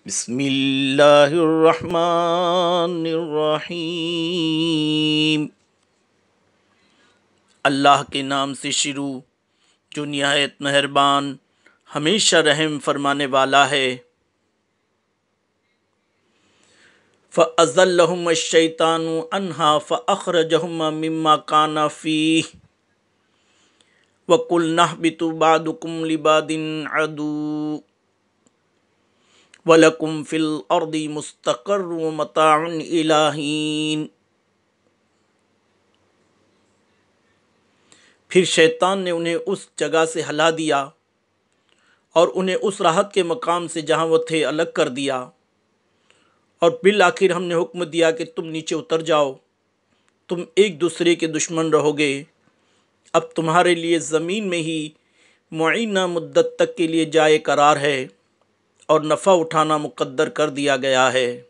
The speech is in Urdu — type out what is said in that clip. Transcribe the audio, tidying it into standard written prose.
بسم اللہ الرحمن الرحیم۔ اللہ کے نام سے شروع جو نہایت مہربان ہمیشہ رحم فرمانے والا ہے۔ فَأَزَلَّهُمَ الشَّيْطَانُ عَنْهَا فَأَخْرَجَهُمَا مِمَّا كَانَا فِيهِ وَقُلْنَا اهْبِطُوا بَعْضُكُمْ لِبَعْضٍ عَدُوٌّ وَلَكُمْ فِي الْأَرْضِ مُسْتَقَرٌّ وَمَتَاعٌ إِلَىٰ حِینٍ۔ پھر شیطان نے انہیں اس جگہ سے ہلا دیا اور انہیں اس راحت کے مقام سے جہاں وہ تھے الگ کر دیا، اور بالآخر ہم نے حکم دیا کہ تم نیچے اتر جاؤ، تم ایک دوسرے کے دشمن رہو گے، اب تمہارے لیے زمین میں ہی معینہ مدت تک کے لیے جائے قرار ہے اور نفع اٹھانا مقدر کر دیا گیا ہے۔